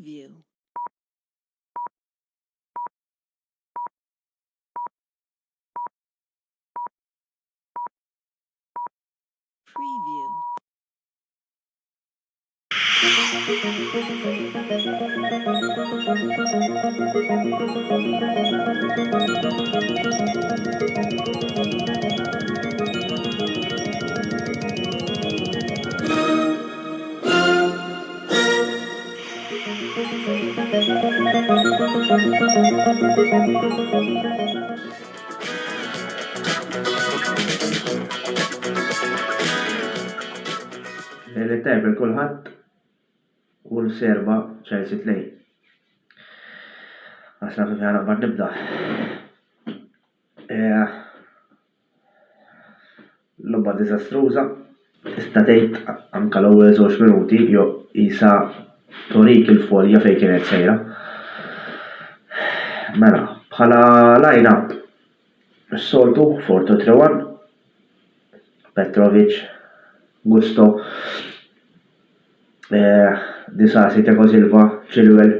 Preview. Preview. L-tajb il-kulħadd u l-serba Chelsea 2. Għasna kif għana għad nibda. Lobba disastruża. Tista' tgħid anke l-ewwel 2 minuti jew isa torik il-folja fejn kienet sejra. Mela, bħala line-up is-soltu 4-2-3-1 Petrovic, Gusto, Disasi, Thiago Silva, Chilwell,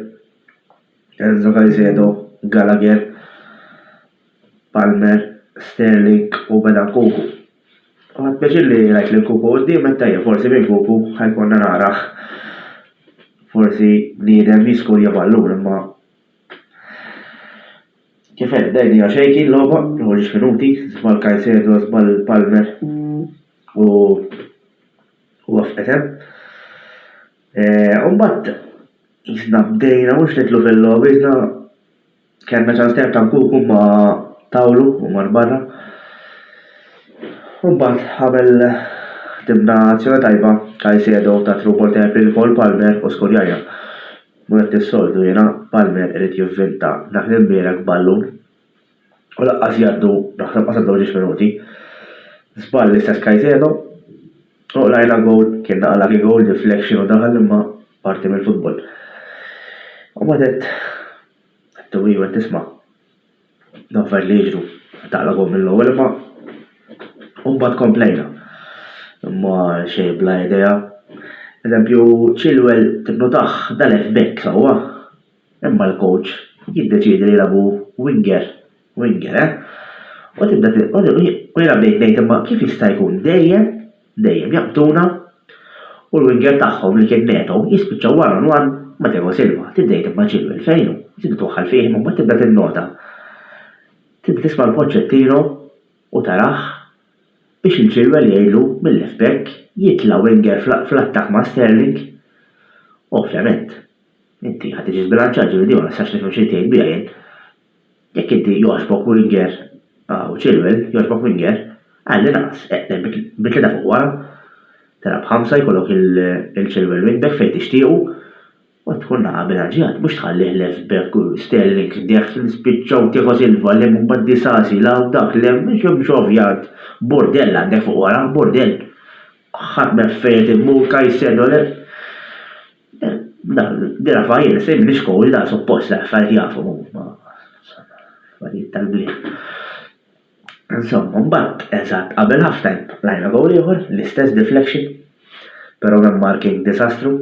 Enzo Caicedo, Gallagher, Palmer, Sterling u Bedan Kuku. Għad biex li rajt li Kuku għoddi mettajja, forsi minn Kuku ħajkonna nara. Forsi nidem jiskur jaballur, imma kifet dajni għaxejki l-loba, l-ħolġ minuti, zbal Caicedo, zbal Palmer u għafqetem. Umbat, jisna bdejna mux nitlu fil-lobi, jisna kena ċanstem ta' Kuku ma tawlu u mar barra. Umbat, għabel tibna azzjoni tajba, Caicedo ta' tru porter il-gol Palmer u skurjajja. Mwet il-soldu jena, Palmer irrit jivvinta naħdem bierak ballun. U laqqas jaddu, naħseb qasaddu 10 minuti. Zbal l-istess Caicedo, u lajna gol, kienna għalaki gol, deflection u daħal imma parti mill-futbol. U madet, għattu għiwen tisma, naffar li jġru, taqla gol mill-ewwel imma mbagħad komplejna. Imma xej bla idea. Eżempju, Chilwell tinnotaħ dal-left back sewwa. Imma l-coach jiddeċiedi li jilagħbu winger, U tibda u jilgħab ngħid imma kif jista' jkun dejjem jaqbtuna u l-winger tagħhom li kien neto jispiċċaw wara nwan ma' Thiago Silva. Tibdejt imma Chilwell fejnu, tibda twaħħal fih imma tibda tinnota. Tibda tisma' l-Pochettino u taraħ biex il-Chilwell jgħidu mill-left back jitla' winger fl-attakk ma' Sterling. Ovvjament, inti ħad tiġi zbilanċaġġ li di ma nistax nifhem xi tgħid biha jien. Jekk inti jogħġbok winger u Chilwell jogħġbok winger, għalli naqas eqleb bit-tlieta fuq wara. Tara b'ħamsa jkollok il-Chilwell wingback fejn tixtiequ u tkun naqa' bilanċjat mhux tħallih left back u Sterling deħ nispiċċaw Thiago Silva li mbagħad Disasi law dak li mhux ovvjat bordell għandek fuq wara, bordell. Ħadd meffejt immur Caicedo le. Dira fajjel se m'iniex kowl da suppost affarijiet jafu affarijiet tal-bliet. Insomma, mbagħad eżatt qabel halftime lajna gowl ieħor l-istess deflection, però hemm marking disastru.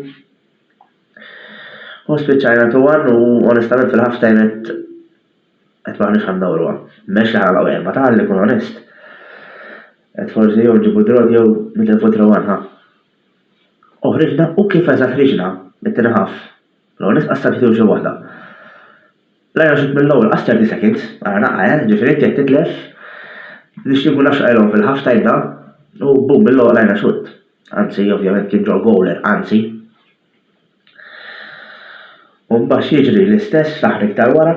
U spiċċajna 2-1 u onestament fil-halftime qed maħniex ħandawruha. Mexxa ħala erba' tal ikun onest. Qed forsi jew ġibu drog jew nitilfu 3-1 U ħriġna u kif eżatt ħriġna mit-tieni ħaf. L-onest qassar xi waħda. Lajna xut mill-ewwel qas 30 seconds, ara naqqa ġifieri qed titlef biex nikun nafx qajlhom fil-halftime da u bum mill-ewwel lajna xut. Anzi, ovvjament kien ġol goaler, anzi. U mbagħad jiġri l-istess fl-aħħar iktar wara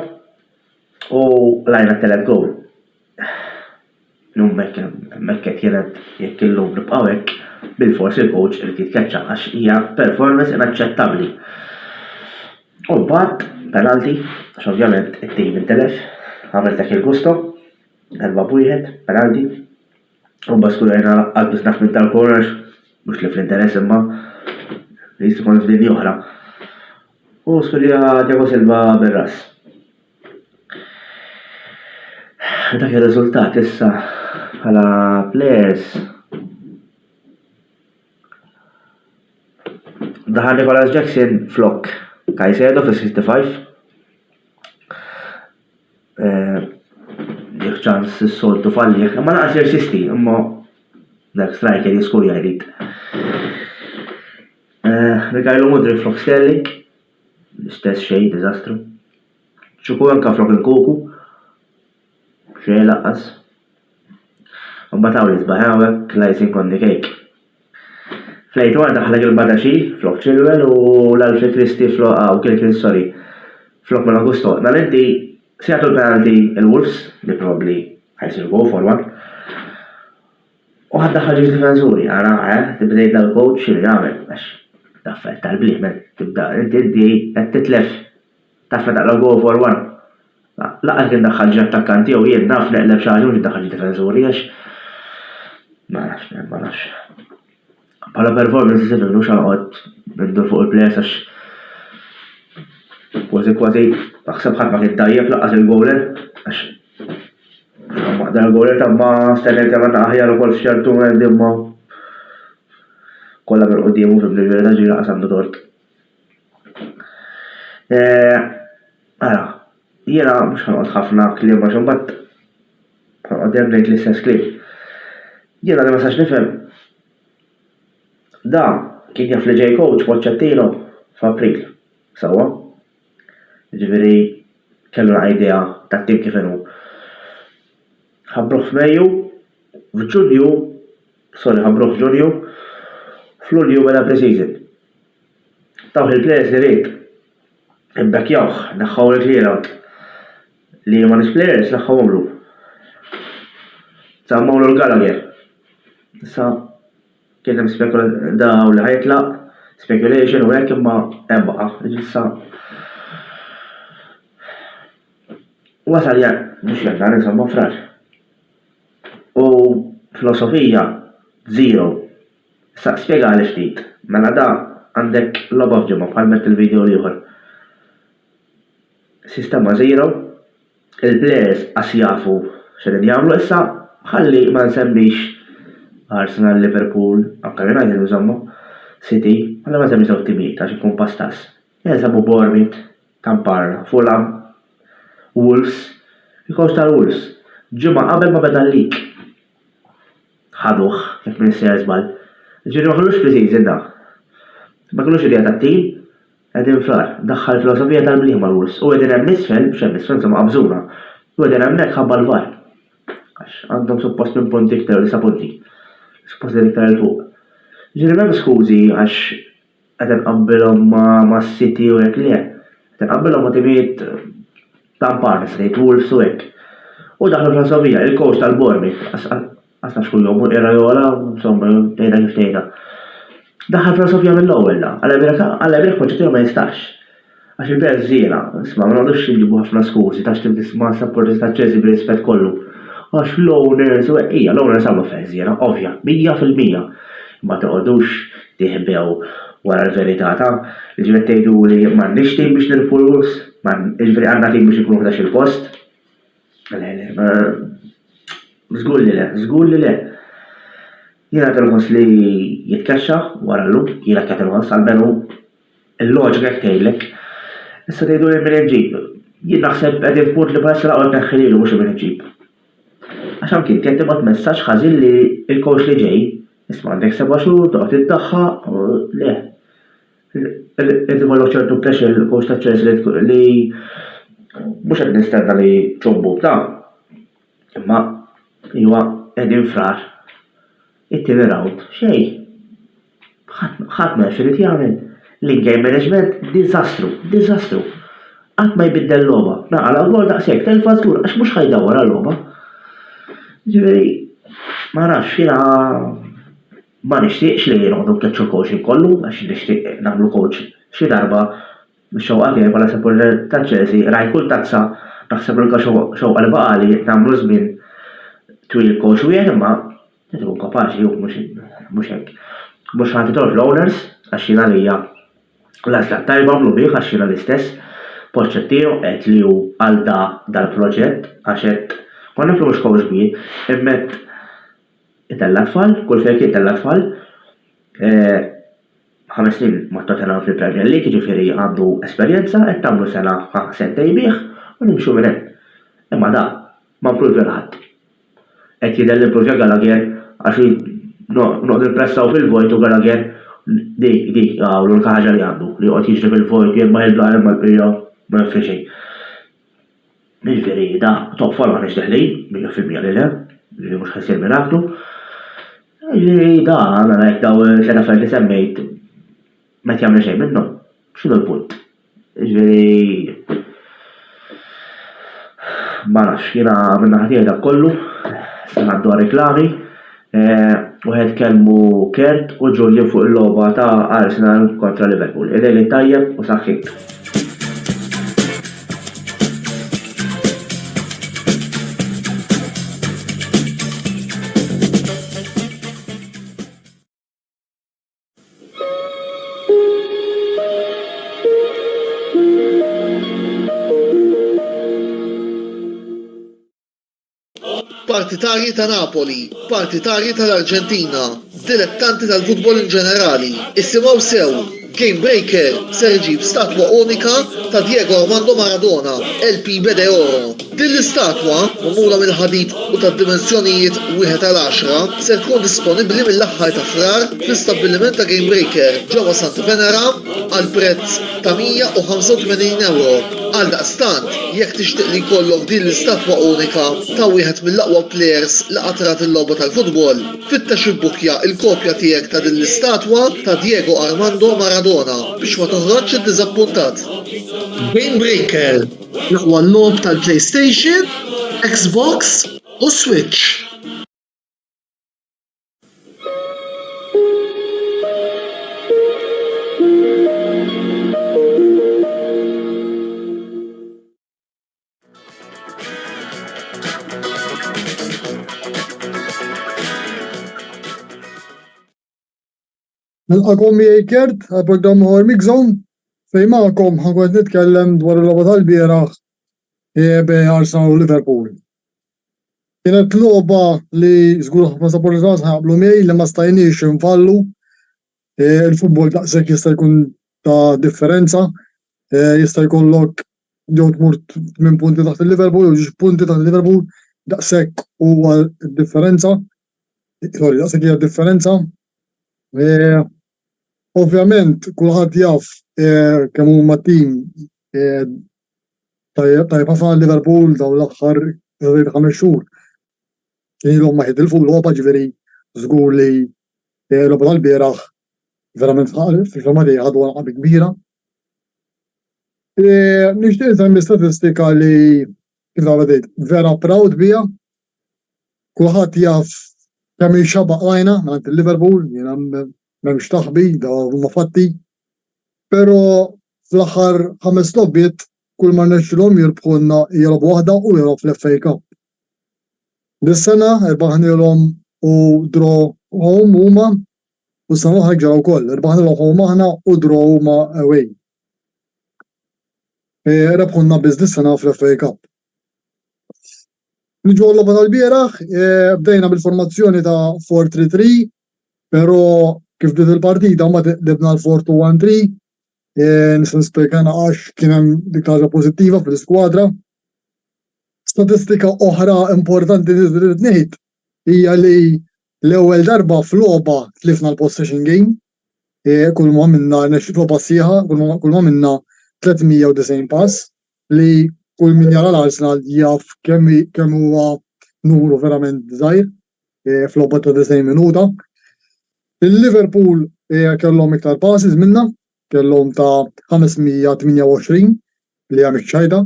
u lajna telet gowl. Mekket kienet jekk illum nibqgħu hekk bil-forsi il-coach irid jitkeċċa għax hija performance inaċċettabbli. U mbagħad penalti, għax ovvjament it-tim intelef, għamel dak il-Gusto, 4-1, penalti. U mbagħad skurajna qalbis naf minn tal-corners, mhux li fl-interess imma li jista' jkun f'dinja oħra. U skurja Thiago Silva bir-ras. Dak ir-riżultat issa bħala players daħal Nicholas Jackson flok Caicedo fis-65 jekk ċans is-soltu fallih, imma naqas jersisti, imma dak striker jiskur jgħid. Mikhailo Mudryk flok Sterling, l-istess xejn diżastru. Chukwuemeka flok il-Koku, xejn laqqas. Mbagħad hawn isbaħ hawnhekk l-icing on the cake. Flejtu għal daħlek il-Badaxi flok Chilwell u l-Alfred Christie flok flok Malagusto. Nal-inti sejgħatu l-penalty il-Wolves li probably ħajsir go forward. U ħaddaħħal ġiġ difensuri, għana tibdejt dal-coach li għamel, għax taffet tal-bliħ, tibda inti qed titlef taffet għal go forward. Laqas kien daħħal ġi attakkanti u jien naf neqleb xi ħaġa u daħħal ġi difensuri għax ma nafx. Bħala performance sifir mhux ħanqod nindur fuq il-players għax kważi naħseb ħadd ma kien tajjeb laqqas il-goaler għax dar il-goaler ta' ma stennet għamilna aħjar ukoll f'ċertu momenti imma kollha minn qudiemu fil-verità ġie laqas għandu tort. Jiena mhux ħanqod ħafna kliem għax imbagħad ħanqod ngħid l-istess kliem. Jiena li ma sax nifhem da kien jaf li ġej coach Pochettino f'April, sewwa. Ġifieri kellu idea tat-tim kif inhu. Ħabbruh f'Mejju, ħabbruh f'Ġunju, f'Lulju wara pre-season. Taw il-players li rid imbekjawh, naħħaw il-clear-out li ma nix players naħħawhomlu. Sammawlu l-Gallagher. Issa kien hemm daw li ħajtlaq, speculation u hekk imma hemm baqa' issa. Wasal mhux jannar insomma frar. U filosofija zero. Issa spjegali ftit. Mela da għandek logħba f'ġimgħa bħal met il-video ieħor. Sistema zero, il-players qas jafu x'qegħdin jagħmlu issa ħalli ma nsemmix Arsenal, Liverpool, anke United insomma, City, għalla ma semmix ottimiet għax ikun pastas. Jeżabu Bournemouth, Tampar, Fulham, Wolves, il-coach tal-Wolves. Ġimgħa qabel ma beda l-lig. Ħaduh, jekk min issejjer żball. Ġifieri ma kellux pre-season da. Ma kellux idea tat-tim, qegħdin frar, daħħal filosofija tal-bliħ mal-Wolves. U qegħdin hemm nisfel, b'xemm nisfel insomma qabżuna. U qegħdin hemmhekk ħabba l-VAR. Għax għandhom suppost minn punti iktar li sa punti. Suppost iktar il-fuq. Ġifieri m'hemm skużi għax qed inqabbilhom ma' City u hekk le. Qed inqabbilhom ma' timijiet Tampar, Wolves u hekk. U daħlu filosofija, il-coach tal-Bournemouth, għasna xkuljom, ir-rajola, insomma, tejda kif tejda. Daħħal filosofija mill-ewwel da, għal-Ebrek Pochettino ma jistax. Għax il-bel żiena, isma' ma nagħmlux nġibu ħafna skużi ta' xtim tisma' supporters ta' Chelsea bir-rispett kollu. Għax l-owners u hija l-owners għamlu fejn żiena, ovvja, 100%. Ma toqgħodux tiħbew wara l-verità ta' ġifieri tgħidu li m'għandniex tim biex nirfu l-Wolves, ġifieri għandna tim biex ikunu f'dax il-post. Żgur li le. Jiena telħoss li jitkaxxa wara llum, jiena qed telħoss għalmenu il-loġika jekk tgħidlek. Issa tgħidu li min iġġib. Jien naħseb qegħdin f'punt li bħalissa laqgħod neħħililu mhux min iġġib. Għax hemm kien qed tibgħat messaġġ ħażin li l-coach li ġej, isma' għandek 7 xhur toqgħod iddaħħa le. Qed ikollok ċertu pressure il-coach ta' Chelsea li mhux qed nistenna li ċombu ta' imma huwa qegħdin frar. It-tieni round xejn. Ħadd ma x'irid jagħmel. L-in-game management diżastru. Qatt ma jbiddel logħba. Naqala gol daqshekk telfa' żgur għax mhux ħajdawwar għall-logħba. Ġifieri ma nafx jiena ma nixtieqx li noqogħdu nkeċċu coaching kollu għax nixtieq nagħmlu coach xi darba xewqa tiegħi bħala supporter ta' Chelsea raj kull tazza naħseb ilka xewqa li baqali nagħmlu żmien twil coach wieħed imma qed ikun kapaċi jew mhux hekk. Mhux ħadd itolb l-owners għax jiena lija l-għażla tajba għamlu bih għax jiena l-istess. Pochettino qed li hu għal dal-proġett għax qed konna nifhmu mhux coach kbir, immet itella tfal, kull fejn itella tfal, 5 snin ma' Tottenham fil-Premier League, ġifieri għandu esperjenza, qed tagħmlu sena sentej bih u nimxu minn hemm. Imma da ma mpruvi ħadd. Qed jidher li improvja Gallagher għax noqgħod nippressaw fil-vojt u Gallagher dik l-unika ħaġa li għandu li qgħod jiġri fil-vojt jemma il-blar imma l-birja ma jfri xejn. Ġifieri da top forma nixdeħli, 100% li le, li mhux ħassir miraklu. Ġifieri da għandna hekk daw xena affarijiet li semmejt ma jagħmlu xejn minnhom. X'inhu l-punt? Ġifieri ma nafx jiena minn naħa tiegħi dak kollu, se ngħaddu għar-riklami. Wieħed kelmu Kert u Julian fuq il-logħba ta' Arsenal kontra Liverpool. Idej li tajjeb u saħħit. Partitarji ta' Napoli, partitarji tal-Arġentina, dilettanti tal-futbol in ġenerali, issimgħu sew, Game Breaker ser iġib statwa unika ta' Diego Armando Maradona, LP Bede Oro. Din l-istatwa, magħmula mill-ħadid u tad-dimensjonijiet 1:10, ser tkun disponibbli mill-aħħar ta' frar fl-istabbiliment ta' Game Breaker ġewwa Santa Venera għal prezz ta' €185. Għal daqstant, jekk tixtieq li jkollok din l-istatwa unika ta' wieħed mill-aqwa players li qatrat il-logħba tal-futbol, fittex ibbukja il-kopja tiegħek ta' din l-istatwa ta' Diego Armando Maradona biex ma toħroġx iddiżappuntat. Game Breaker, l-aqwa l-logħb tal-PlayStation, Xbox u Switch. Nilqakom miegħi Kert għal-programm Hormig Zone fejn magħkom ħankun qed nitkellem dwar il-logħba tal-bieraħ bejn Arsenal u Liverpool. Kienet logħba li żgur ħafna supporters ħaqblu miegħi li ma stajniex infallu. Il-futbol daqshekk jista' jkun ta' differenza, jista' jkollok jew tmur 8 punti taħt il-Liverpool jew 6 punti taħt il-Liverpool daqshekk huwa d-differenza. Daqshekk hija d-differenza. Ovvjament, kulħadd jaf kemm huma tim tajjeb ħafna Liverpool dawn l-aħħar 5 xhur. Ilhom ma ħidilfu l-logħba ġifieri żgur li l-logħba tal-bieraħ verament fil-fema tiegħi ħadu qalbi kbira. Nixtieq nsemmi statistika li kif bdejt vera proud biha. Kulħadd jaf kemm xabaq lajna għand il-Liverpool, jiena m'hemmx taħbi da huma fatti. Però fl-aħħar 5 logħbiet kull ma rnexxilhom jirbħulna jilgħbu waħda u jilgħu fl-FA Cup. Dis-sena irbaħnielhom u draw home huma u s-sena l-oħra ġara wkoll, irbaħnielhom home aħna u draw huma away. Rebħulna biss dis-sena fl-FA Cup. Niġu għall-logħba tal-bieraħ, bdejna bil-formazzjoni ta' 4-3-3, però kif bdiet il-partita ma dibna l-4-2-1-3, nista' nispjegana għax kien hemm dik ħaġa pożittiva fl-iskwadra. Statistika oħra importanti li trid ngħid hija li l-ewwel darba fl-logħba tlifna l-possession game, kull ma minna logħba sieħa, kull ma minna 390 pass li kull min jara l-Arsenal jaf kemm huwa numru verament żgħir fl-logħba ta' 90 minuta. Il-Liverpool kellhom iktar passes minna, kellhom ta' 528 li hija mhix ċajda,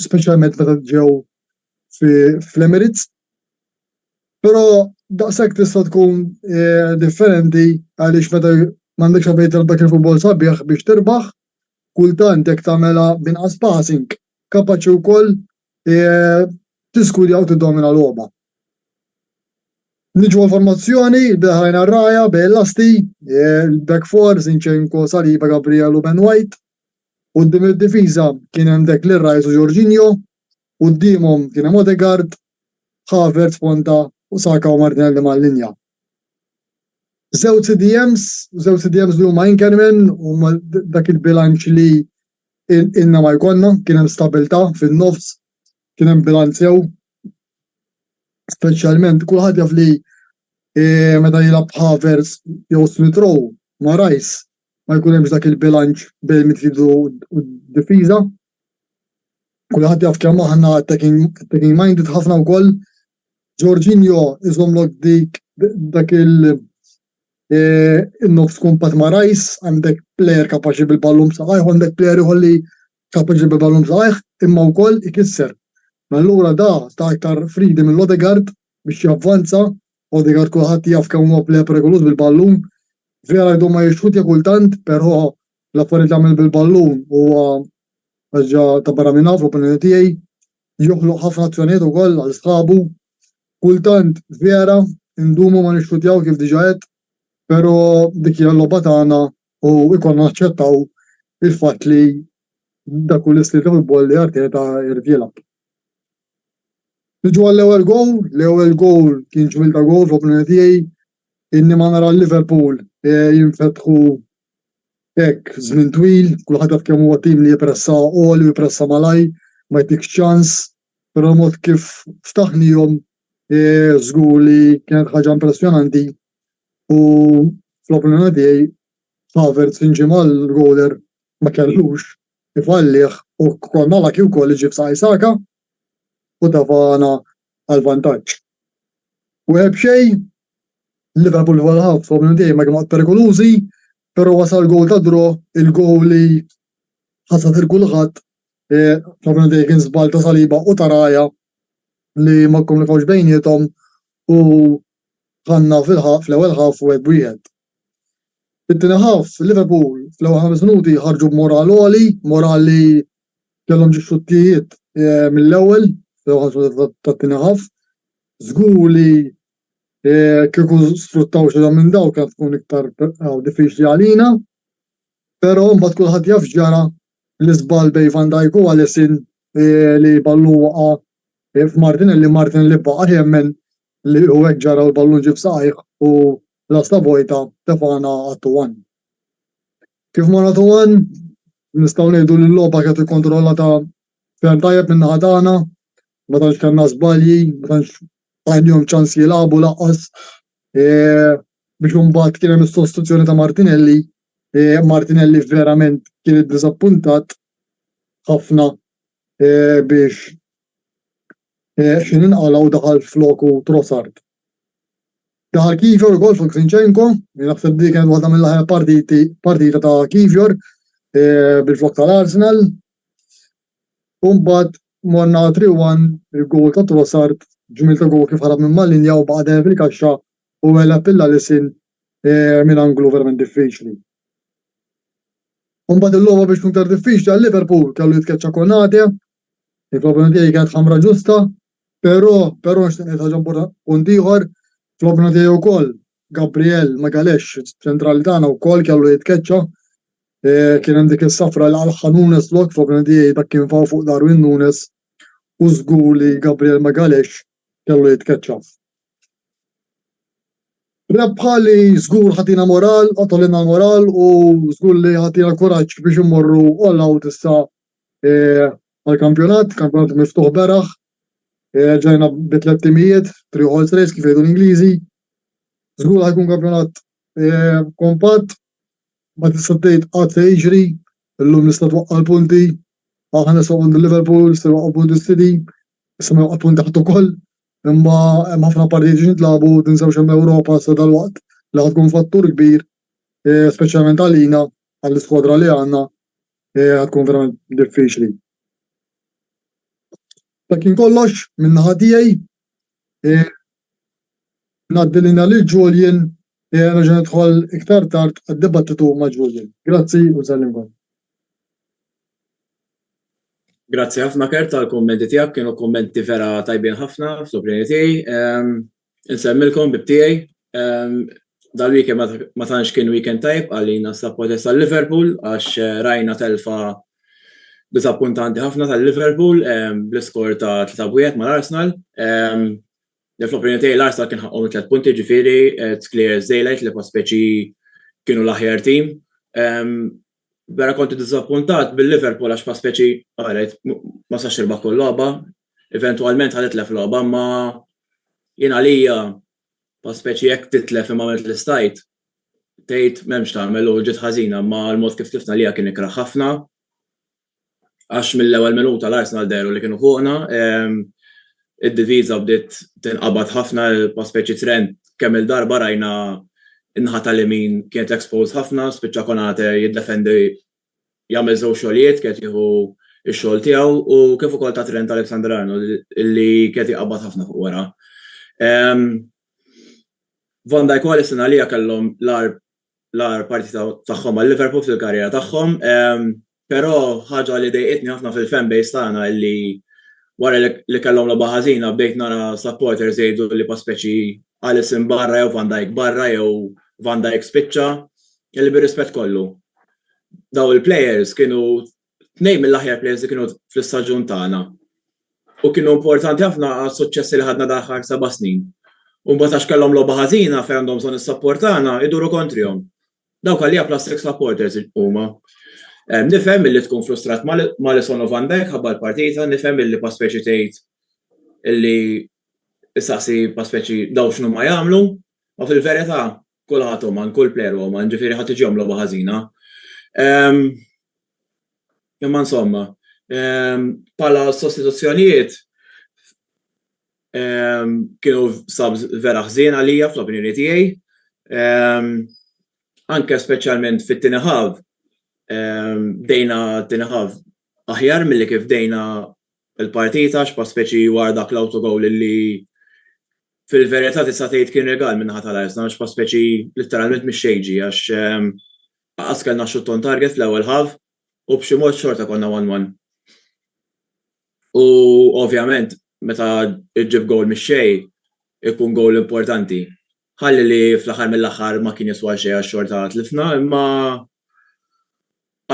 speċjalment meta ġew fl-Emirates. Però daqshekk tista' tkun differenti għaliex meta m'għandekx bejt il-back il-futbol sabiħ biex tirbaħ, kultant jekk tagħmilha b'inqas passing kapaċi wkoll tiskudja u tiddomina l-logħba. Niġu għal-formazzjoni, daħajna r-raja, Bellasti, il-back four, Zinchenko, Saliba, Gabriel u Ben White. U d-dim il-difiża kien hemm dek l-Rajs u Jorginho, u d-dimhom kien hemm Odegaard, Havertz, Ponta u Saka u Martinelli mal-linja. Żewġ CDMs li huma Inkerman huma dak il-bilanċ li inna ma jkollna, kien hemm stabilità fin-nofs, kien hemm bilanċew. Speċjalment kulħadd jaf li meta jilgħab Havertz jew Smith Rowe ma' Rice ma jkun hemmx dak il-bilanċ bejn midfield u d-difiża. Kulħadd jaf kemm aħna attacking minded ħafna wkoll. Jorginho iżomlok dak il-nofs kumpat ma' Rice, għandek plejer kapaċi bil-ballum saħħ, għandek plejer iħolli kapaċi bil-ballum saħħ, imma wkoll ikisser. Allura da ta' aktar fridi minn Odegaard biex javvanza. Odegaard kulħadd jaf kemm huwa plejer perikolus bil-ballum. Vera jdu ma jixħut kultant, però l-affarijiet li għamel bil-ballum huwa ħaġa ta' barra minn fl-opinjoni tiegħi. Joħloq ħafna azzjonijiet ukoll għal sħabu. Kultant vera indumu ma nixħutjaw kif diġà qed, però dik hija l-logħba tagħna u ikollna naċċettaw il-fatt li dak kull istil ta' futbol li Arteta jrid jilgħab. Niġu għall-ewwel gowl kien ġmilta gowl fl-opinjoni tiegħi inni ma nara Liverpool jinfetħu hekk żmien twil, kulħadd jaf kemm huwa tim li jippressa qol u jippressa malaj, ma jtikx ċans, però mod kif ftaħnihom żgur li kienet ħaġa impressjonanti u fl-opinjoni tiegħi Havertz inġima l-goler ma kellux ifallih u konna laki wkoll iġib sa' Isaka u tafana għal-vantaġġ. U hekk xejn Liverpool fl-ħaf fl-opinjoni tiegħi ma kienu perikolużi, però wasal gowl ta' draw, il-gowl li ħasat il-kulħadd fl-opinjoni tiegħi kien żball ta' Saliba u ta' Raya li ma kkomunikawx bejniethom u ħanna fl-ewwel ħaf wieħed. Fit-tieni ħaf Liverpool fl-ewwel 5 minuti ħarġu b'moral għoli, moral li kellhom ġi xuttijiet mill-ewwel fl-ewwel tat-tieni ħaf. Żgur li kieku sfruttaw xi minn daw kien tkun iktar diffiċli għalina, però mbagħad kulħadd jaf ġara l-iżball bejn Van Dijk u Alisson li ballu waqa' f'Martinelli baqa' jemmen li u hekk ġara l-ballun ġib saqajh u l-asta vojta tefana għat-1. Kif ma għat-1 nistgħu ngħidu li l-logħba kienet ikkontrollata ferm tajjeb minn naħa tagħna, ma tantx kellna żbalji, ma tantx għandhom ċans jilagħbu laqqas biex imbagħad kien hemm is-sostituzzjoni ta' Martinelli. Martinelli verament kien iddiżappuntat ħafna biex x'inqala u daħal floku Trossard. Daħal Kiwior ukoll fuq Zinchenko, naħseb dik kienet waħda mill-aħjar partita ta' Kiwior bil-flok tal-Arsenal. U mbagħad morna 3-1 il-gowl ta' Trossard ġmilta gowl kif ħarab minn mal-linja u baqgħet fil-kaxxa u wela pilla Alisson minn anglu verament diffiċli. U mbagħad il-logħba biex tkun iktar diffiċli għal-Liverpool kellu jitkeċċa Konate, il-problema tiegħi kienet ħamra ġusta, però nixtieq ħaġa punt ieħor fl-opinjoni tiegħi wkoll Gabriel Magalhaes ċentrali tagħna wkoll kellu jitkeċċa. Kien hemm dik is-safra li għal Nunes lok fl-opinjoni tiegħi dak kien faw fuq Darwin Nunes u żgur li Gabriel Magalhaes kellu jitkeċċa. Rebħa li żgur ħatina moral, qatolina l-moral u żgur li ħatina kuraġġ biex immorru all out issa għal-kampjonat miftuħ beraħ. Ġajna b-3 timijiet, 3 horse race kif jgħidu l-Ingliżi. Żgur ħajkun kampjonat kompatt, ma tista' tgħid qatt se jiġri, illum nista' twaqqa' l-punti, aħna nistgħu għand Liverpool, se waqgħu punti City, issa ma waqgħu punti ħadd ukoll, imma hemm ħafna partiti nitlabu tinsewx hemm Ewropa sa dalwaqt li ħad tkun fattur kbir, speċjalment għalina għall-iskwadra li għandna ħad tkun verament diffiċli. Kien kollox minn naħa tiegħi ngħaddi lilna lil Julian nerġa' nidħol iktar tard għad-dibattitu ma' Julian. Grazzi u sellimkom. Grazzi ħafna Kert tal-kummenti tiegħek, kienu kummenti vera tajbin ħafna fl-opinjoni tiegħi. Insemmilkom bib tiegħi. Dal-weekend ma tantx kien weekend tajb għalina s-sapporters tal-Liverpool għax rajna telfa disappuntanti ħafna tal-Liverpool bl-iskor ta' 3-1 mal-Arsenal. Fl-opinjoni tiegħi l-Arsenal kien ħaqqhom 3 punti ġifieri it's clear as daylight li Paspeċi kienu l-aħjar tim. Vera konti diżappuntat bil-Liverpool għax Paspeċi ma sax irbaħ kull logħba, eventwalment ħadet logħba ma jien għalija Paspeċi jekk titlef imma għamilt l-istajt tgħid m'hemmx tagħmel u ġiet ħażina ma l-mod kif tlifna għalija kien ikraħ ħafna għax mill-ewwel minuta l-Arsenal deru li kienu fuqna. Id-diviża bdiet tinqabad ħafna Paspeċi Trent kemm il-darba rajna in-naħa tal-ymin kienet exposed ħafna, spiċċa Konate jiddefendi jagħmel żewġ xogħlijiet kienet jieħu x-xogħol tiegħu u kif ukoll ta' Trent Alexander-Arnold illi kienet jaqbad ħafna fuq wara. Van Dijk u Alisson għalija kellhom l-ar partita tagħhom għal-Liverpool fil-karriera tagħhom, però ħaġa li dejqitni ħafna fil-fanbase tagħna illi wara li kellhom logħba ħażina bdejt nara supporters jgħidu li Paspeċi Alisson barra jew Van Dijk barra jew Van Dijk spiċċa, illi bir-rispett kollu. Daw il-players kienu tnejn mill-aħjar players li kienu fl-istaġun tagħna. U kienu importanti ħafna għas-suċċessi li ħadna daħħar 7 snin. U mbagħad għax kellhom logħba ħażina fejn għandhom bżonn is-support tagħna iduru kontrihom. Dawk għalija plastic supporters huma. Nifhem illi tkun frustrat ma' Alisson u Van Dijk ħabba l-partita, nifhem illi Paspeċi tgħid illi issaqsi Paspeċi daw x'nu ma jagħmlu, ma fil-verità kulħadd huma kull plejer huma ġifieri ħadd tiġihom logħba ħażina. Imma insomma, bħala sostituzzjonijiet kienu subs vera ħżien għalija fl-opinjoni tiegħi. Anke speċjalment fit-tieni ħaff bdejna t-tieni ħaff aħjar milli kif bdejna l-partita x'Paspeċi wara dak l-autogol illi fil-verità tista' tgħid kien regal minn naħa tal-Arsenal għax Paspeċi litteralment mhix xejġi għax qas kellna shot on target fl-ewwel ħaff u b'xi mod xorta konna 1-1. U ovvjament meta iġġib gowl mix-xejn ikun gowl importanti. Ħalli li fl-aħħar mill-aħħar ma kien jiswa xejn għax-xorta tlifna, imma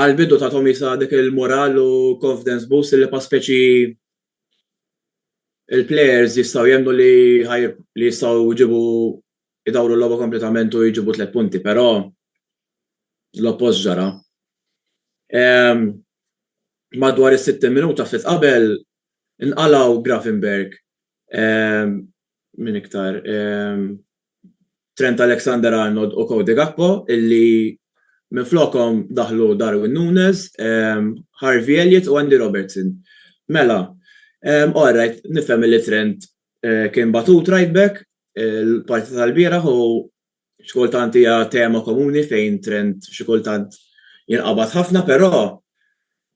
għal-bidu ta' Tomisa dik il-moral u confidence boost li Paspeċi il-players jistgħu jemnu li jistgħu jġibu idawru l-logħba kompletament u jġibu 3 punti, però l-oppost ġara. Madwar is-60 minuta ftit qabel inqalgħu Gravenberch min iktar Trent Alexander-Arnold u Cody Gakpo illi minflokhom daħlu Darwin Núñez, Harvey Elliott u Andy Robertson. Mela, alright, nifhem li Trent kien batut right back il-partita tal-bieraħ u xi kultant hija tema komuni fejn Trent xi kultant jinqabad ħafna, però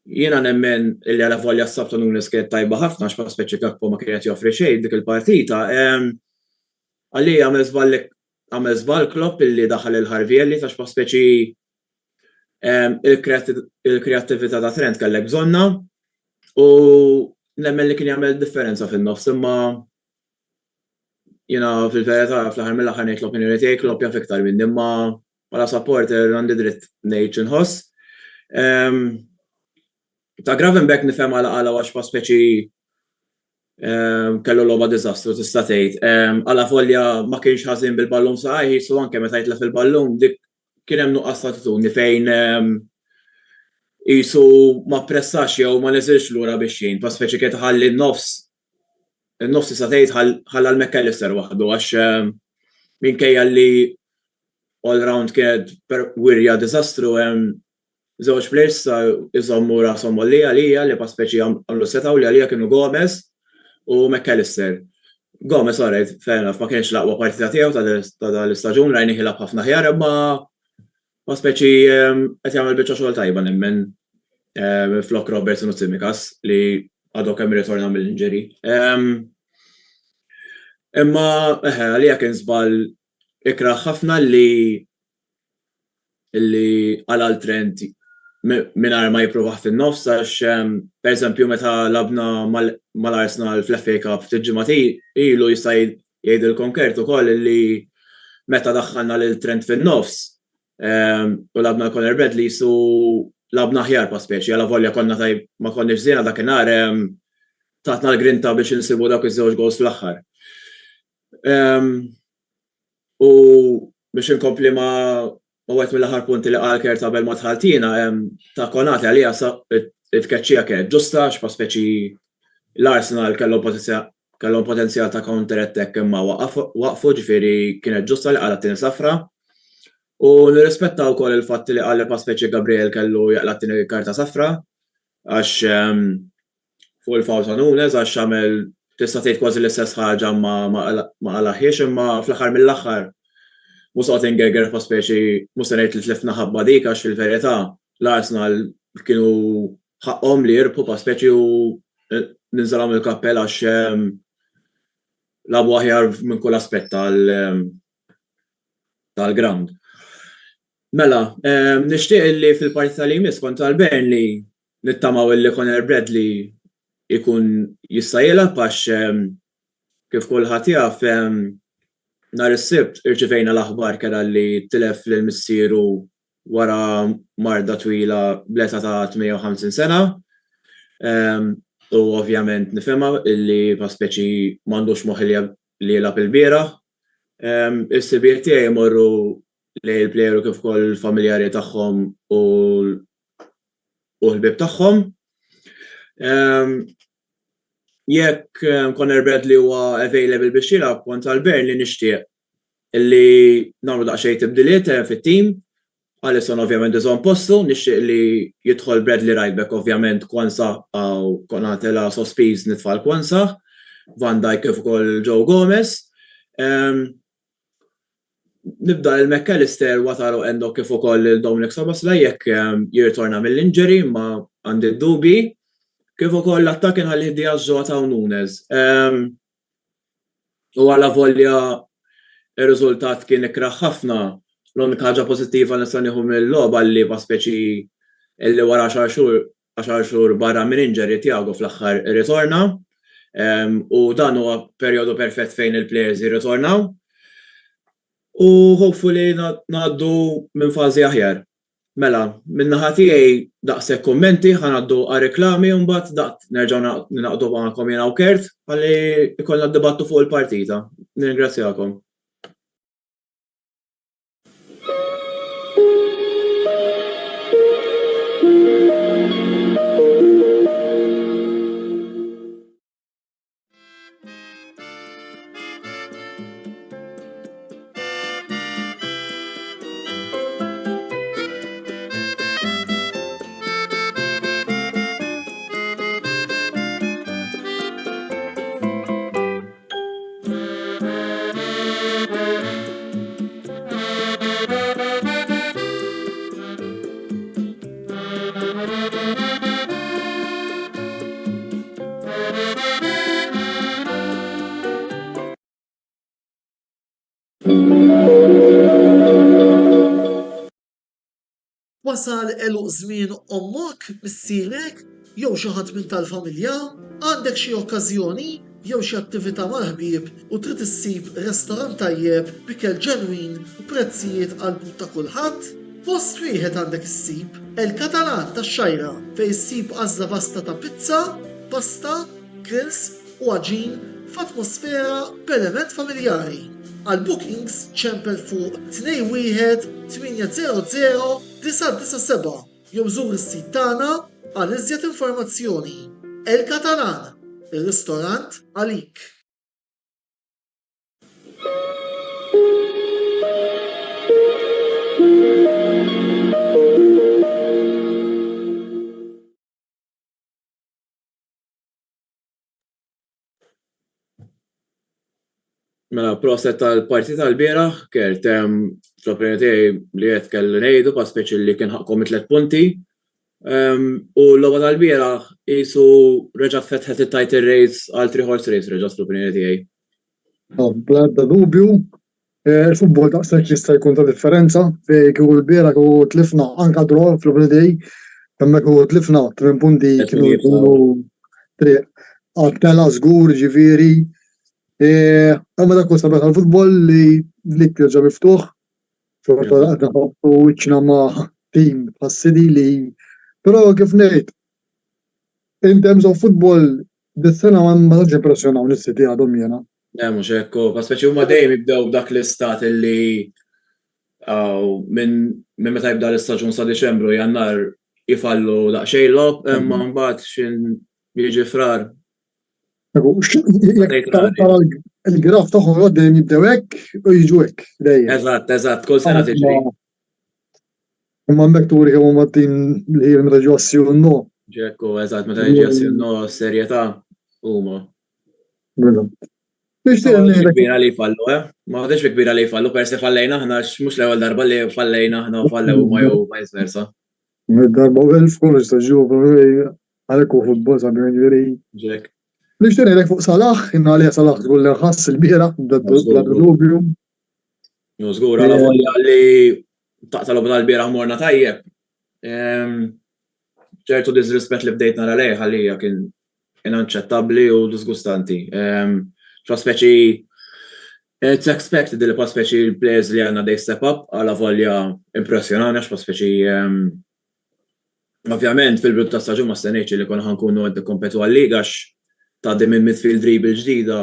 jiena nemmen illi għala volja s-sabta Núñez kienet tajba ħafna x'Paspeċi Gakpo ma kienet joffri xejn dik il-partita. Għalli għamel żball Klopp illi daħal il-Harvey Elliott għax Paspeċi il-kreattività ta' Trent kellek bżonna u nemmen li kien jagħmel differenza fin-nofs, imma jiena fil-verità fl-aħħar mill-aħħar ngħid l-opinjoni tiegħi Klopp jaf iktar minn imma bħala supporter għandi dritt ngħid inħoss. Ta' Gravenberch nifhem għala għax Paspeċi kellu logħba diżastru tista' tgħid. Għala folja ma kienx ħażin bil-ballun saħħi, so anke meta jitlef il-ballun dik kien hemm nuqqas ta' attitudni fejn qisu ma pressax jew ma neżilx lura biex jgħin. Paspeċi kienet ħalli n-nofs tista' tgħid ħalla l-McAllister waħdu għax minkejja li all round kienet wirja diżastru żewġ players iżommu rashom għalija li Paspeċi għamlu setaw li għalija kienu Gomez u McAllister. Gomez alright, fair enough, ma kienx l-aqwa partita tiegħu ta' l-istaġun rajni ħilab ħafna ħjar, imma Paspeċi qed jagħmel biċċa xogħol tajba nemmen flok Robertson u Tsimikas li għadhom kemm ritorna mill-injury. Imma għalija kien żball ikraħ ħafna li għala l-Trent mingħajr ma jippruvaħ fin-nofs għax pereżempju meta labna mal-Arsenal fl-FA Cup ftit ġimgħat ilu jista' jgħidilkom kert ukoll li meta daħħalna lil Trent fin-nofs u labna Conor Bradley su labna ħjar Paspeċi għala volja konna tajb ma konniex żiena dakinhar tatna l-grinta biex insibu dak iż-żewġ gols fl-aħħar. U biex inkompli ma' għet mill-aħħar punti li qal Kert qabel ma tħaltina, ta' Konate għalija it-tkeċċija kienet ġusta x'pa speċi l-Arsenal kellhom potenzjal ta' counter attack imma waqfu ġifieri kienet ġusta li qalet tieni safra. U nirrispetta wkoll il-fatt li qal pa' speċi Gabriel kellu jaqla tieni karta safra għax fuq il-fawl ta' Nunes għax għamel tista' tgħid kważi l-istess ħaġa ma qalaħiex imma fl-aħħar mill-aħħar mhux Ottingerger pa' speċi mhux se ngħid li tlifna ħabba dik għax fil-verità l-Arsenal kienu ħaqhom li jirbħu pa' speċi u ninżalhom il-kappell għax labu aħjar minn kull aspett tal-ground. Mela, nixtieq li fil-partita li jmiss kont tal-Burnley nittamaw li Conor Bradley ikun jista' jilgħab għax kif kulħadd jaf nhar is-Sibt irċevejna l-aħbar kera li tilef lil missieru wara marda twila bl-età ta' 58 sena. U ovvjament nifhemha illi pa' speċi m'għandux moħħ li jilgħab il-bieraħ. Is-sibiet tiegħi jmorru lejn il-plejer kif ukoll il-familjari tagħhom u l-ħbieb tagħhom. Jekk Conor Bradley huwa available biex jilgħab kont tal-Burnley nixtieq illi nagħmlu daqsxejn tibdiliet fit-tim. Alisson ovvjament iżomm postu, nixtieq li jidħol Bradley right back ovvjament Kwanza aw Konate la sospiż nitfal Kwanza, Van Dijk kif ukoll Joe Gomez. Nibda il-McAllister Wataru Endo kif ukoll il-Dominic Szoboszlai jekk jirtorna mill-injury ma għandi d-dubi. Kif ukoll l-attakk inħalli Diaz Jota u Nunes. U għala volja ir-riżultat kien ikraħ ħafna, l-unika ħaġa pożittiva nista' nieħu mill-logħba li pa' speċi illi wara 10 xhur barra minn injury Thiago fl-aħħar irritorna. U dan huwa perjodu perfett fejn il-players jirritornaw. U hopefully ngħaddu minn fażi aħjar. Mela, min-naħa tiegħi daqshekk kummenti ħanaddu għal reklami u mbagħad daqt nerġgħu ninaqdu magħkom jiena u Kert ħalli ikollna dibattu fuq il-partita. Ningrazzjakom. Wasal eluq żmien ommok, missierek, jew xi ħadd minn tal-familja, għandek xi okkażjoni jew xi attività mal-ħbieb u trid issib restorant tajjeb b'ikel ġenwin u prezzijiet qalbut ta' kulħadd? Post wieħed għandek issib El-Katalan tax-Xajra fejn issib għażla vasta ta' pizza, pasta, grills u aġin f'atmosfera b'element familjari. Għal bookings ċempel fuq 21-800-997 jew żur is-sit tagħna għal iżjed informazzjoni. El-Katalan, ir-ristorant għalik. Mela, proset tal-partita tal-bieraħ, Kert, fl-opinjoni tiegħi li qed kellu ngħidu pa' speċi li kien ħaqkom 3 punti. U l-logħba tal-bieraħ qisu reġgħet fetħet it-title race għal 3 horse race reġgħet fl-opinjoni tiegħi. Bla dubju, il-futbol daqshekk jista' jkun ta' differenza fejn kieku l-bieraħ kieku tlifna anke draw fl-opinjoni tiegħi, kemm kieku tlifna 3 punti kienu jkunu triq għal żgur ġifieri. Għamma dak sabiħ tal-futbol li kjoġa miftuħ, xorta għadna ħabtu wiċċna ma' tim passidi li, pero kif ngħid, in terms of football, dis-sena ma taġġ impressjonaw nis-City għadhom jena. Mhux hekk, pa speċi huma dejjem jibdew b'dak l-istat illi minn meta jibda l-istaġun sa Diċembru Jannar jifallu daqsxejn lob, imma mbagħad x'in jiġi frar. Jekk tara il-graf tagħhom għoddejjem jibdew hekk u jiġu hekk dejjem. Eżatt, kull sena tiġri. Imma hemmhekk turi kemm huma din li meta ġew assjonnu. Ġekku, eżatt, meta jiġi assjonnu serjetà huma. Biex Ma kbira li jfallu, Ma għadix kbira li jfallu, persi fallejna ħna mhux l-ewwel darba li fallejna ħna u fallew huma jew vice versa. Darba u elf kollox taġġu għalhekk u futbol sabiħ ġifieri. Ġek. Biex tiegħek fuq Salah, inna għalija Salah tqul li ħass il-bieraħ bla dubju. Żgur, għala volja li taqtalu b'dal-bieraħ morna tajjeb. ċertu disrispett li bdejt nara lejh għalija kien inaċċettabbli u disgustanti. Fa speċi it's expected li pa speċi l-players li għandna they step up għala volja impressjonana pa speċi ovvjament fil-bidu ta' staġun ma stennejtx li konna ħankunu qed nikkompetu għal-liga tgħaddi minn midfield dribble ġdida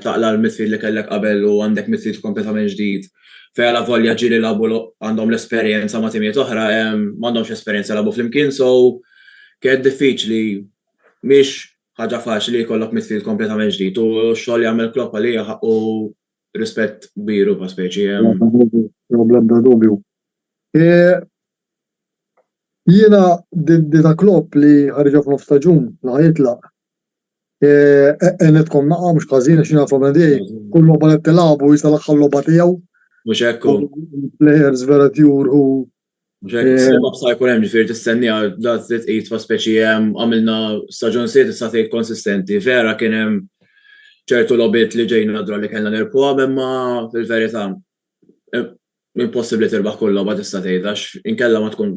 taqla l-midfield li kellek qabel u għandek midfield kompletament ġdid. Fej għala volja ġieli labu għandhom l-esperjenza ma' timijiet oħra m'għandhomx esperjenza labu flimkien, so kien diffiċli mhix ħaġa faċli jkollok midfield kompletament ġdid u x-xogħol jagħmel Klopp għalija u rispett kbiru pa' speċi. Bla dubju. Jiena ta' Klopp li ħarġa f'nofs staġun li ħajitlaq. Enetkom naqa mhux ħażin għax jiena f'Romedej kull logħba li tilabu jista' l-aħħar logħba tiegħu. Mhux hekk. Players vera tjurħu. Ma bsa jkun hemm ġifieri tistennija dat tqid pa' speċi għamilna staġun siet issa tgħid konsistenti. Vera kien hemm ċertu lobiet li ġejna dra li kellna nirpuha imma fil-verità impossibbli tirbaħ kull logħba tista' tgħid għax inkella ma tkun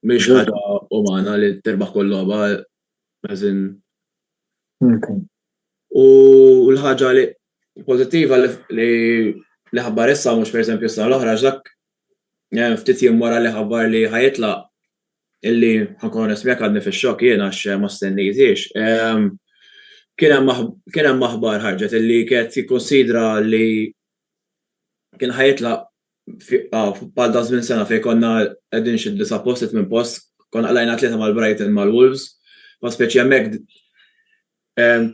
mhix ħaġa umana li tirbaħ kull logħba eżin. U l-ħaġa li pożittiva li ħabbar issa mhux pereżempju issa l-oħra dak ftit jiem wara li ħabbar li ħajitlaq illi ħankun nismjek għadni fix-xokk jien għax ma stennejtix. Kien hemm aħbar ħarġet illi kienet jikkonsidra li kien ħajitlaq bħal da żmien sena fejn konna qegħdin xi disappointed minn post, konna qlajna tlieta mal-Brighton mal-Wolves, pa speċi hemmhekk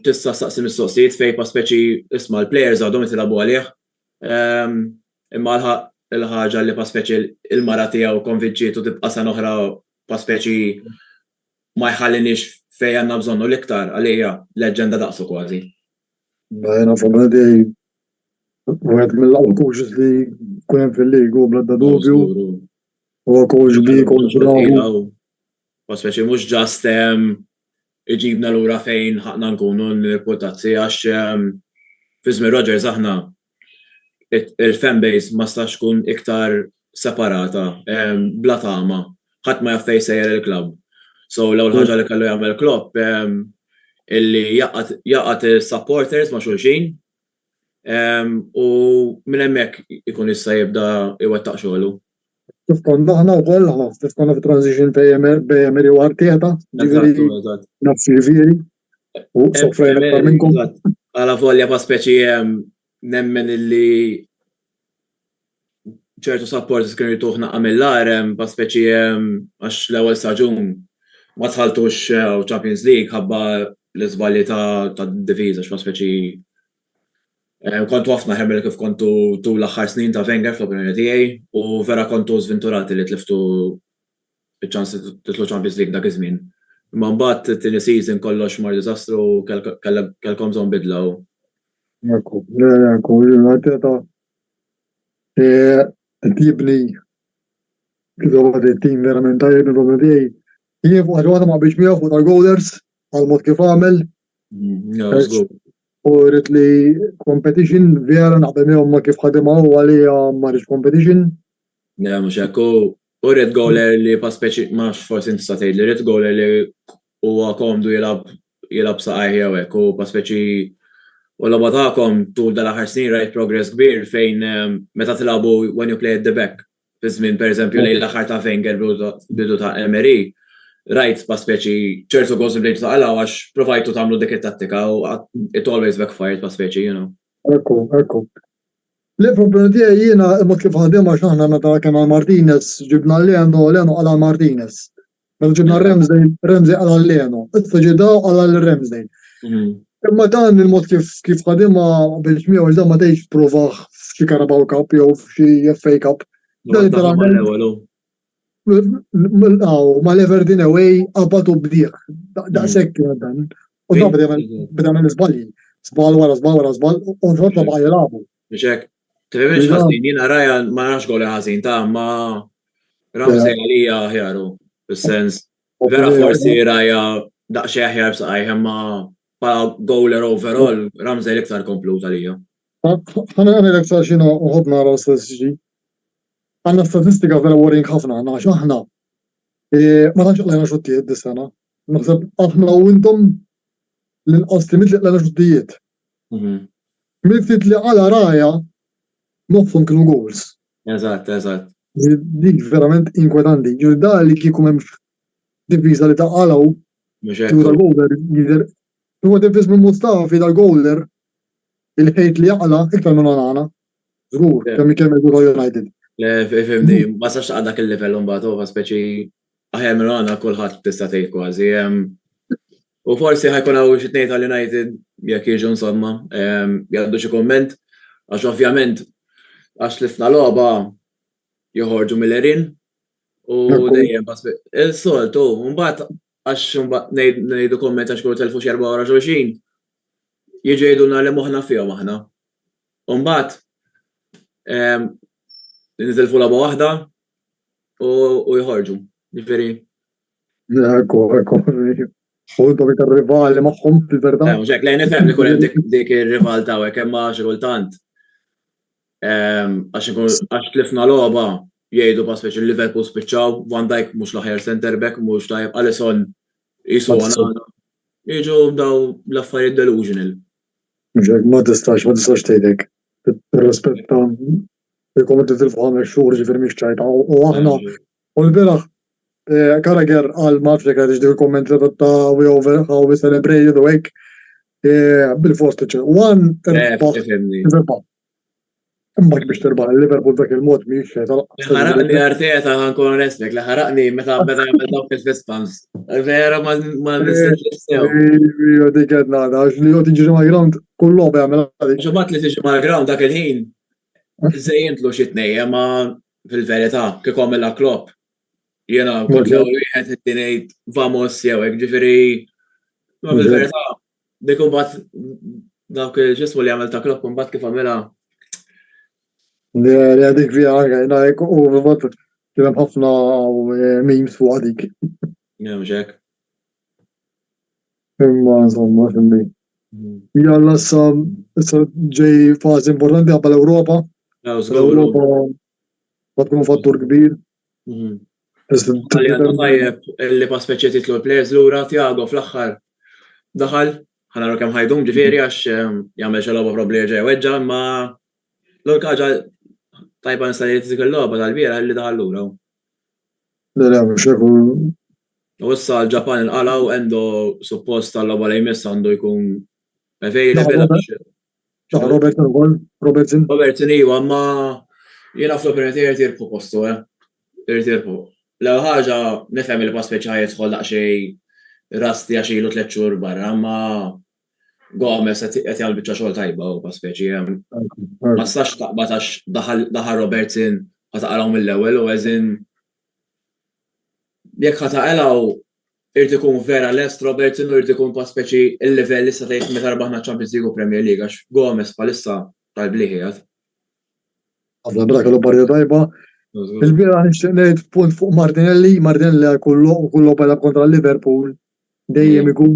tista' staqsi mistoqsijiet fejn pa speċi isma' l-players għadhom jtilgħu għalih. Imma il-ħaġa li pa speċi il-mara tiegħu konvinċitu tibqa' sa oħra pa speċi ma jħallinix fejn għandna bżonnu l-iktar għalija leġenda daqsu kważi. Jiena f'Romedej wieħed mill-aqwa coaches li kun hemm fil-ligu bla dubju. Huwa coach bi, coach bravu. Pa speċi mhux ġast iġibna lura fejn ħaqna nkunu nirreputazzi għax fi żmien Rodgers aħna il-fanbase ma stax tkun iktar separata, bla tama, ħadd ma jaf fejn sejjer il-klabb. So l-ewwel ħaġa li kellu jagħmel Klopp illi jaqgħad is-supporters ma' xulxin u minn hemmhekk ikun issa jibda iwettaq xogħlu. Kif konna aħna wkoll kif konna fit-transition bejn Emery u Arteta, ġifieri nafs ġifieri. U sofrejna aktar minnkom. Għala volja pa' speċi nemmen illi ċertu supporters kienu jtuħna għamillar pa' speċi għax l-ewwel staġun ma tħaltux Champions League ħabba l-iżbalji ta' diviża pa' speċi kontu ħafna ħemmel kif kontu tul l-aħħar snin ta' Wenger fl-opinjoni tiegħi u vera kontu żventurati li tliftu iċ-ċans titlu Champions League dak iż-żmien. Imma mbagħad it-tieni season kollox mar diżastru u kellkom bżonn bidla. Ekku, Arteta tibni tim verament tajjeb il-Romedej. Jien fuq ħaġa ma biex miegħu fuq tal-goalers għal-mod kif għamel. U rrid li competition vera naħdem miegħu ma kif ħadimha u għalija ma rridx competition. Mhux hekk u rrid goaler li pa speċi ma forsi tista' tgħid li rrid goaler li huwa komdu jilab saqajh jew hekk u pa speċi u l-logħba tagħkom tul dal-aħħar snin rajt progress kbir fejn meta tilagħbu when you play at the back. Fi żmien pereżempju lejn l-aħħar ta' Wenger bidu ta' Emery rajt pa' speċi ċertu goals li taqalaw għax provajtu tagħmlu dik it-tattika u it always backfired pa' speċi, you know. Ekku. L-problema tiegħi jiena mod kif ħadem għax aħna meta kemm għal Martinez ġibna Leno għal Martinez. Meta ġibna Ramsey għal Leno. Issa ġidaw għal Ramsey. Imma dan il-mod kif ħadimha bil-ġmieħ dan ma dejx prova f'xi Carabao Cup jew f'xi FA Cup. Dan ma l-Everton away qabatu bdieħ. Daqshekk dan. U dan beda minn żbalji. Żball wara żball u nħodna baqa' jilagħbu. Biex hekk, tifhimx ħażin, jiena Ryan ma nafx goli ħażin ta' ma Ramsey għalija ħjaru, fis-sens vera forsi Raja daqsxejn aħjar b'saqajh imma bħala goaler overall Ramsey l-iktar komplut għalija. Ħana l-iktar xina uħodna għara statistiċi. Għanna statistika vera worrying ħafna, għax aħna ma tantx qlejna xuttijiet dis-sena. Naħseb aħna u intom l-inqas li qlejna xuttijiet. Miftit li għala Raja nofhom kienu goals. Eżatt. Dik verament inkwetanti. Ġuri da li kieku m'hemmx diviża li taqalaw dal-goaler jidher. Huwa diviż minn Mustafi dal-goaler il-ħejt li jaqla iktar minn għana. Żgur, kemm jgħidu United. FMD, ma sax taqqa dak il-level mbagħad speċi aħjar minn għana kulħadd tista' tgħid kważi. U forsi ħajkun hawn xi tnejn tal-United jekk jiġu insomma, jgħaddu xi kumment, għax ovvjament għax tlifna logħba joħorġu mill-erin u dejjem il-soltu, mbagħad għax ngħidu kumment għax kullu telfu xi 4 wara xulxin, jiġu jgħidulna li moħħna fihom aħna. U mbagħad nitilfu logħba waħda u jħorġu. Ġifieri. Ekku. U intom iktar rivali magħhom fil-verità. Mhux hekk lejn nifhem li kun hemm dik ir-rival tagħek hemm xi kultant. Għax tlifna logħba jgħidu pa' speċi Liverpool spiċċaw, Van Dijk mhux l-aħjar center back mhux tajjeb, Alisson jisu għana. Jiġu daw l-affarijiet delusional. Mhux hekk ma tistax tgħidek. Tirrispetta jkun titilfu 5 xhur ġifier mhix ċajta. U aħna u l-bieraħ Carragher għal mafja għad iġdi kommenti ta' we over how we celebrated the week bil-fost tiċe. One, Liverpool. Imbagħad biex terbaħ il-Liverpool dak il-mod mhix ħaraqni Arteta ħankun onestek, li ħaraqni meta jagħmel dawk il-fist bumps. Vera ma nistax nistgħu. Dik qed nagħda għax li tiġi mal-ground kull logħba jagħmel dik. Ġobat li tiġi mal-ground dak il-ħin żejjentlu xi tnejja ma fil-verità kieku għamilha Klopp. Jena, kont l-ewwel wieħed qed ngħid vamos jew hekk ġifieri ma fil-verità dik imbagħad dawk il-ġismu li għamel ta' Klopp imbagħad kif għamilha. Dik fiha anke u mbagħad kien hemm ħafna memes fuq dik. Mhux hekk. Imma insomma fimni. Jalla issa ġej fażi importanti qabel Ewropa. L-Ewropa ma tkun fattur kbir. Tajjeb li pa' speċi titlu l-players l-ura Thiago fl-aħħar daħal, ħanaru kemm ħajdum ġifieri għax jagħmel xi logħba probbli ġej weġġa' imma l-unika ħaġa tajba nista' li dik il-logħba tal-biera li daħal lura. U issa l-Ġapan inqalgħu għandu suppost tal-logħba li jmiss għandu jkun available. Robertson iwa, ma jiena fl-opinjoni tiegħi tirpu postu irtirpu. Lew ħaġa nifhem li pa' speċi ħajidħol daqsxejn rasti għax ilu 3 xhur barra, ma Gomez qed jagħmel biċċa xogħol tajba u pa' speċi ma stax taqbad għax daħal Robertson ħataqalgħu mill-ewwel u eżin jekk ħataqalgħu irid ikun vera lest Robertson u irid ikun pa' speċi il-livell issa tgħid meta rebaħna Champions League u Premier League għax Gomez bħalissa tal-bliħiet. Għafna bra kellu partita tajba. Il-bira ngħid punt fuq Martinelli kullu bħala kontra Liverpool dejjem ikun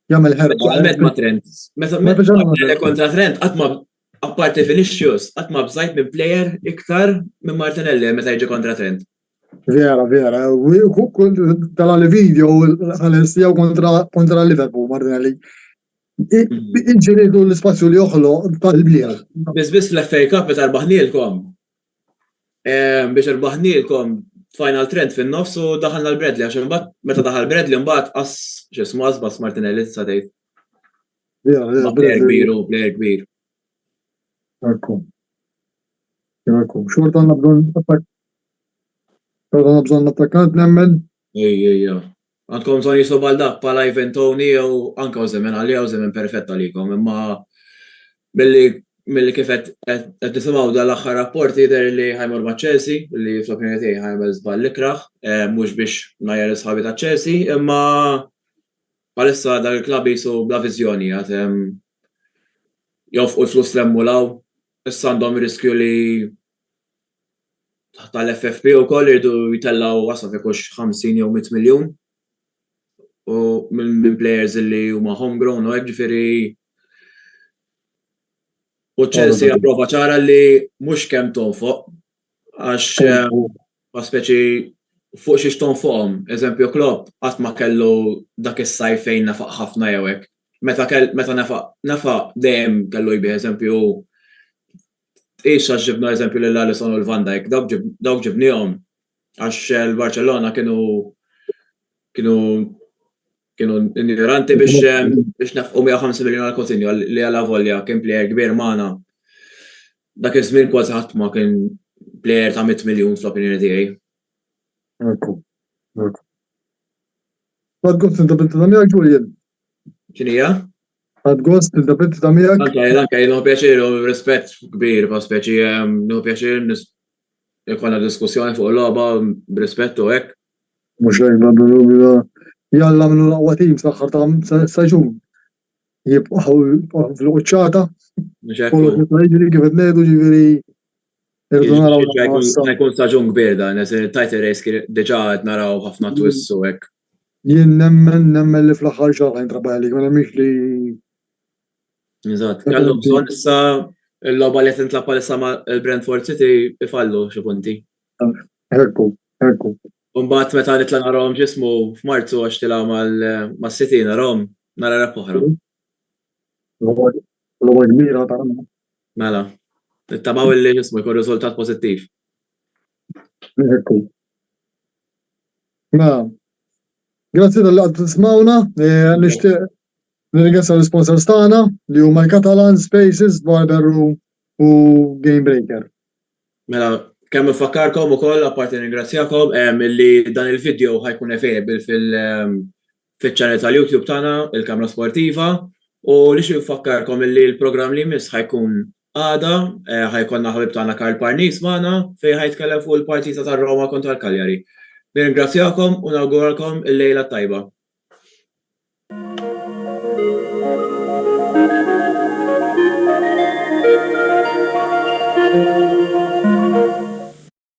jagħmel ħerba. Speċjalment ma' Trent. Meta kontra Trent qatt ma apparti Vinicius qatt ma bżajt minn plejer iktar minn Martinelli meta jiġi kontra Trent. Vera. Tal-għali video għal-istijaw kontra Liverpool Martinelli. Inġenidu l-spazju li joħlo tal-bliħ. Biss fl-FA Cup meta rbaħnielkom. Biex irbaħnielkom final trend fin-nofs u daħalna l-Bradley għax imbagħad meta daħal Bradley mbagħad x'ismu Asbas Martinelli sa tgħid. Player kbir u player kbir. Ekku. Xorta għandna bżonn attakkant nemmen. Ejja. Għandkom bżonn jisu bħal dak bħala Ivan Toney u anke Osimhen għalija Osimhen perfett għalikom, imma milli kif qed nisimgħu dal-aħħar rapport jidher li ħajmur ma' Chelsea li fl-opinjoni tiegħi ħajmel żball l-ikraħ, mhux biex ngħajjar is-sħabi ta' Chelsea, imma bħalissa dak il-klabb jisu bla viżjoni għad jofqu l-flus l-emmulaw, issa għandhom riskju li tal-FFP ukoll irdu jitellaw wasaf ikux 50 jew 100 miljun u minn players li huma homegrown u hekk ġifieri u Chelsea approva ċara li mhux kemm tonfoq għax speċi fuq xiex tonfoqhom. Eżempju Klopp qatt ma kellu dak is-sajf fejn nafaq ħafna jew hekk. Meta nafaq dejjem kellu jbieħ eżempju għax ġibna eżempju lil Alisson u l-Van Dijk, dawk ġibniehom għax l-Barcellona kienu ignoranti biex nafqu 150 miljon għal Coutinho li għala volja kien plejer kbir magħna. Dak iż-żmien kważi ħadd ma kien plejer ta' 100 miljun fl-opinjoni tiegħi. Ekku. Għad gost il-dabinti ta' miegħek Julian? X'inhija? Għad gost il-dabinti ta' miegħek? Anke nieħu pjaċir u rispett kbir pa' speċi nieħu pjaċir ikollna diskussjoni fuq il-logħba b'rispett u hekk. Mhux hekk nagħmlu dubju jalla minnu l-aqwa tim fl-aħħar ta' staġun. Jibqgħu fil-quċċata. Kollu jiġri kif qed ngħidu ġifieri irdu naraw. Jkun staġun kbir dan, title race diġà qed naraw ħafna twists u hekk. Jien nemmen li fl-aħħar xahar ħajntrabba għalik, ma nemmix li. Eżatt, kellhom bżonn issa l-logħba li qed tintlab bħalissa mal-Brentford City ifallu xi punti. Ekku. Mbagħad meta nitla' narahom ġismu f'Marzu għax tilgħu mas-City narahom nara rab oħra. Logħba kbira tagħna. Mela, nittamaw li ġismu jkun riżultat pożittiv. Ekku. Mela. Grazzi tal-laqgħa tismawna, nixtieq nirringrazzja l-sponsors tagħna li huma l-Catalan Spaces, Barber Room u Game Breaker. Mela, kemm infakkarkom ukoll apparti ringrazzjakom li dan il-video ħajkun available fil-channel tal-YouTube tagħna, il-Kamra Sportiva, u nix infakkarkom li l-programm li jmiss ħajkun għada, ħajkonna ħabib tagħna Karl Parnis magħna fejn ħajtkellem fuq il-partita tar-Roma kontra l-Cagliari. Nirringrazzjakom u nawguralkom il-lejla tajba.